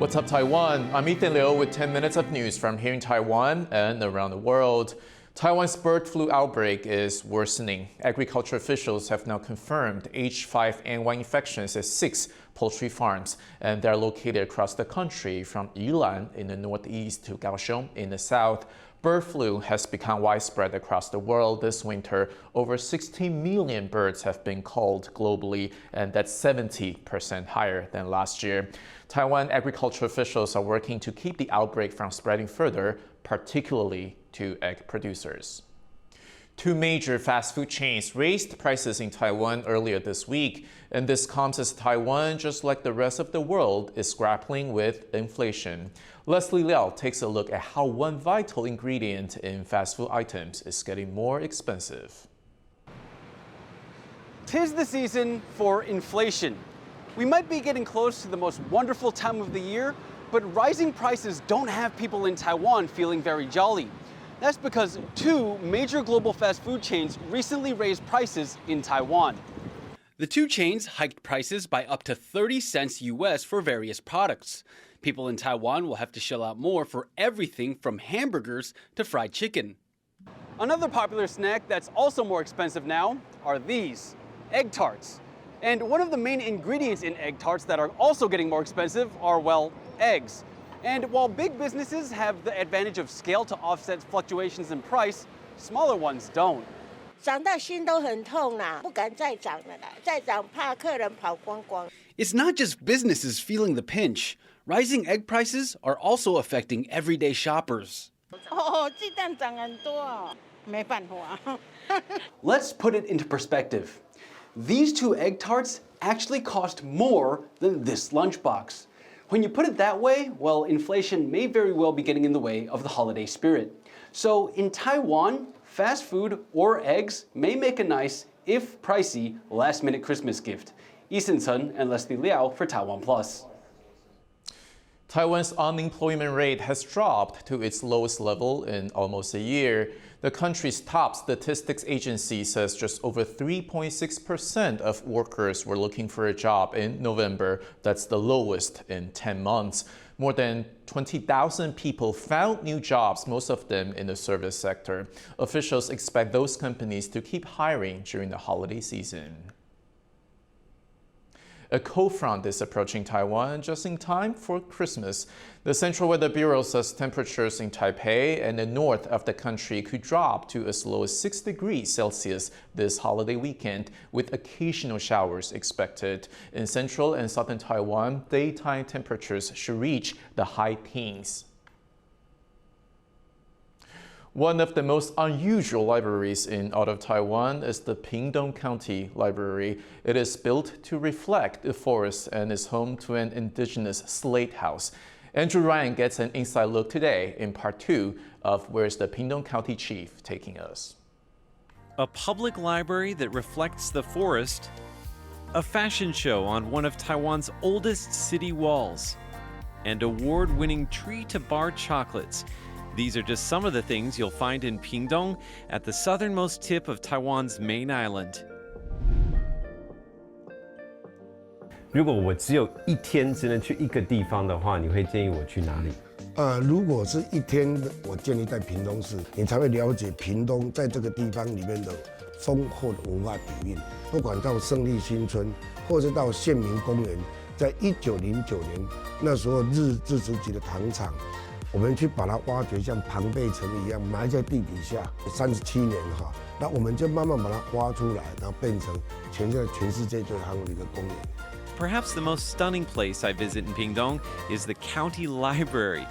What's up, Taiwan? I'm Ethan Liu with 10 minutes of news from here in Taiwan and around the world. Taiwan's bird flu outbreak is worsening. Agriculture officials have now confirmed H5N1 infections at 6 poultry farms, and they're located across the country from Yilan in the northeast to Kaohsiung in the south. Bird flu has become widespread across the world this winter. Over 16 million birds have been culled globally, and that's 70% higher than last year. Taiwan agriculture officials are working to keep the outbreak from spreading further, particularly to egg producers. Two major fast food chains raised prices in Taiwan earlier this week, and this comes as Taiwan, just like the rest of the world, is grappling with inflation. Leslie Liao takes a look at how one vital ingredient in fast food items is getting more expensive. 'Tis the season for inflation. We might be getting close to the most wonderful time of the year, but rising prices don't have people in Taiwan feeling very jolly. That's because two major global fast food chains recently raised prices in Taiwan. The two chains hiked prices by up to 30 cents US for various products. People in Taiwan will have to shell out more for everything from hamburgers to fried chicken. Another popular snack that's also more expensive now are these, egg tarts. And one of the main ingredients in egg tarts that are also getting more expensive are, well, eggs. And while big businesses have the advantage of scale to offset fluctuations in price, smaller ones don't. 涨到心都很痛啦，不敢再涨了啦，再涨怕客人跑光光。 It's not just businesses feeling the pinch. Rising egg prices are also affecting everyday shoppers. 哦，鸡蛋涨很多哦，没办法。Let's put it into perspective. These two egg tarts actually cost more than this lunchbox. When you put it that way, well, inflation may very well be getting in the way of the holiday spirit. So in Taiwan, fast food or eggs may make a nice, if pricey, last-minute Christmas gift. Eason Sun and Leslie Liao for TaiwanPlus. Taiwan's unemployment rate has dropped to its lowest level in almost a year. The country's top statistics agency says just over 3.6% of workers were looking for a job in November. That's the lowest in 10 months. More than 20,000 people found new jobs, most of them in the service sector. Officials expect those companies to keep hiring during the holiday season. A cold front is approaching Taiwan just in time for Christmas. The Central Weather Bureau says temperatures in Taipei and the north of the country could drop to as low as 6 degrees Celsius this holiday weekend, with occasional showers expected. In central and southern Taiwan, daytime temperatures should reach the high teens. One of the most unusual libraries in all of Taiwan is the Pingtung County Library. It is built to reflect the forest and is home to an indigenous slate house. Andrew Ryan gets an inside look today in part 2 of Where's the Pingtung County Chief Taking Us. A public library that reflects the forest, a fashion show on one of Taiwan's oldest city walls, and award-winning tree-to-bar chocolates. These are just some of the things you'll find in Pingtung, at the southernmost tip of Taiwan's main island. 如果我只有一天只能去一个地方的话，你会建议我去哪里？如果是一天，我建议在屏东市，你才会了解屏东在这个地方里面的丰厚的文化底蕴。不管到胜利新村，或是到县民公园，在1909年那时候日治时期的糖厂。 我们去把它挖掘，像庞贝城一样埋在地底下37年哈，那我们就慢慢把它挖出来，然后变成全世界最夯的一个公园。 Perhaps the most stunning place I visit in Pingtung is the county library.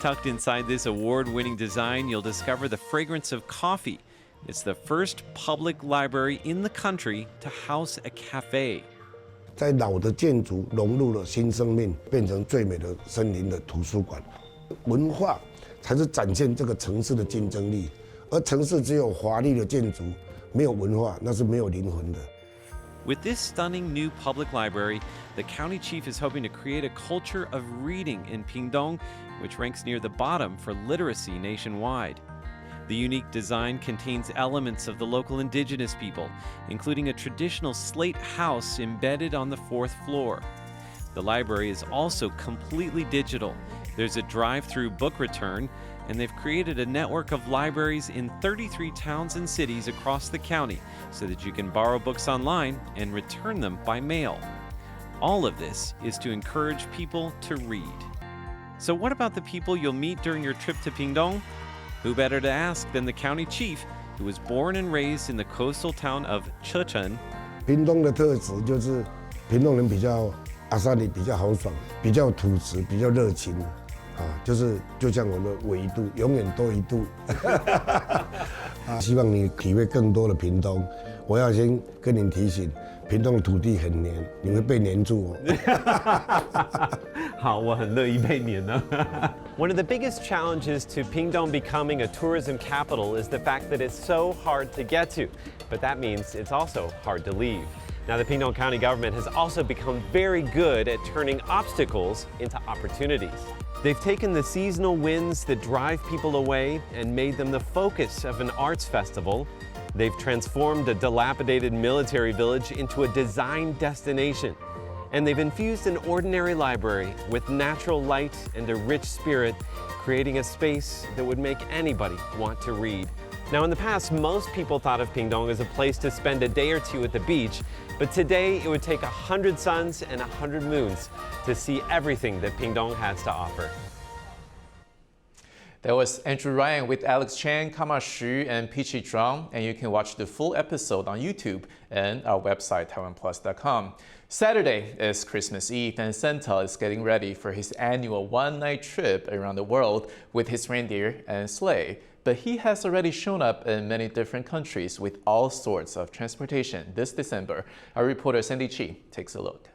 Tucked inside this award-winning design, you'll discover the fragrance of coffee. It's the first public library in the country to house a cafe. 在老的建筑融入了新生命，变成最美的森林的图书馆。 文化才是展现这个城市的竞争力，而城市只有华丽的建筑，没有文化，那是没有灵魂的。With this stunning new public library, the county chief is hoping to create a culture of reading in Pingtung, which ranks near the bottom for literacy nationwide. The unique design contains elements of the local indigenous people, including a traditional slate house embedded on the 4th floor. The library is also completely digital. There's a drive-through book return, and they've created a network of libraries in 33 towns and cities across the county so that you can borrow books online and return them by mail. All of this is to encourage people to read. So what about the people you'll meet during your trip to Pingtung? Who better to ask than the county chief, who was born and raised in the coastal town of Chechen. 屏东的特质就是屏东人比较阿萨里比较豪爽，比较土质，比较热情，就像我的纬度，永远多一度。希望你体会更多的屏东。我要先跟你提醒，屏东的土地很黏，你会被黏住哦。好，我很乐意被黏呢。One of the biggest challenges to Pingtung becoming a tourism capital is the fact that it's so hard to get to, but that means it's also hard to leave. Now, the Pingtung County government has also become very good at turning obstacles into opportunities. They've taken the seasonal winds that drive people away and made them the focus of an arts festival. They've transformed a dilapidated military village into a design destination. And they've infused an ordinary library with natural light and a rich spirit, creating a space that would make anybody want to read. Now, in the past, most people thought of Pingtung as a place to spend a day or two at the beach, but today it would take 100 suns and 100 moons to see everything that Pingtung has to offer. That was Andrew Ryan with Alex Chan, Kama Xu, and Peachy Zhuang, and you can watch the full episode on YouTube and our website, TaiwanPlus.com. Saturday is Christmas Eve, and Santa is getting ready for his annual one-night trip around the world with his reindeer and sleigh. But he has already shown up in many different countries with all sorts of transportation this December. Our reporter Sandy Chi takes a look.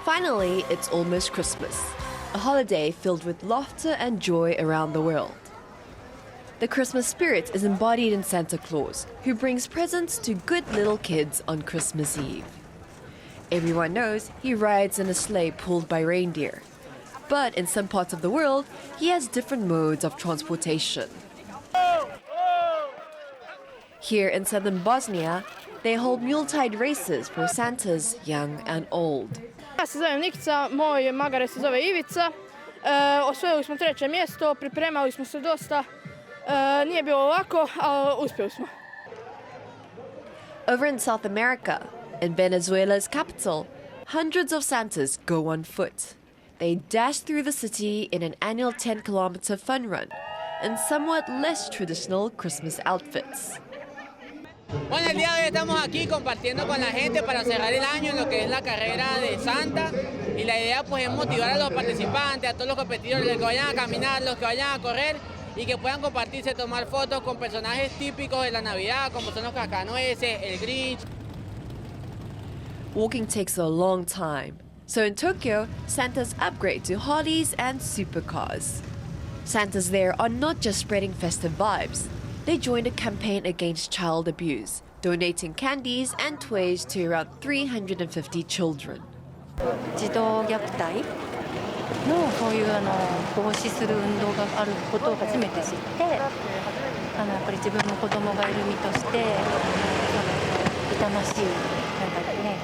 Finally, it's almost Christmas, a holiday filled with laughter and joy around the world. The Christmas spirit is embodied in Santa Claus, who brings presents to good little kids on Christmas Eve. Everyone knows he rides in a sleigh pulled by reindeer. But in some parts of the world, he has different modes of transportation. Here in southern Bosnia, they hold Yuletide races for Santas young and old. Ja se zovem Nikica, moj magare se zove Ivica. Osvojili smo 3. mjesto, pripremali smo se dosta. Nije bilo lako, ali uspjeli smo. Over in South America, in Venezuela's capital, hundreds of Santas go on foot. They dash through the city in an annual 10-kilometer fun run in somewhat less traditional Christmas outfits. Bueno, el día de hoy estamos aquí compartiendo con la gente para cerrar el año en lo que es la carrera de Santa, y la idea pues es motivar a los participantes, a todos los competidores, los que vayan a caminar, los que vayan a correr, y que puedan compartirse, tomar fotos con personajes típicos de la Navidad, como son los cascanueces, el Grinch. Walking takes a long time, so in Tokyo, Santas upgrade to Harleys and supercars. Santas there are not just spreading festive vibes. They joined a campaign against child abuse, donating candies and toys to around 350 children. 児童虐待のそういう防止する運動があることを初めて知って、やっぱり自分の子供がいる身として、痛ましい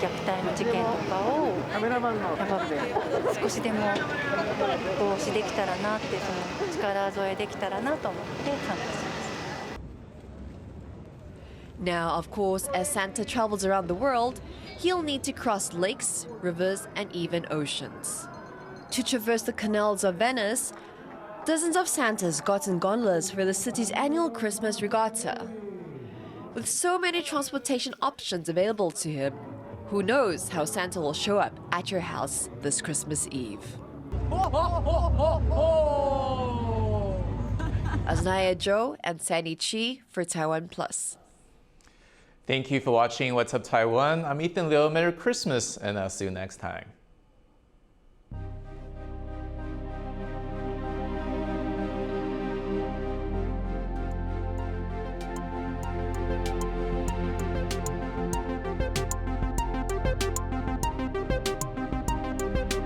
虐待の事件とかを少しでも防止できたらなって、その力添えできたらなと思って参加します。 Now, of course, as Santa travels around the world, he'll need to cross lakes, rivers, and even oceans. To traverse the canals of Venice, dozens of Santas got in gondolas for the city's annual Christmas regatta. With so many transportation options available to him, who knows how Santa will show up at your house this Christmas Eve. Aznaya Zhou and Sandy Chi for TaiwanPlus. Thank you for watching What's Up Taiwan. I'm Ethan Liu. Merry Christmas, and I'll see you next time.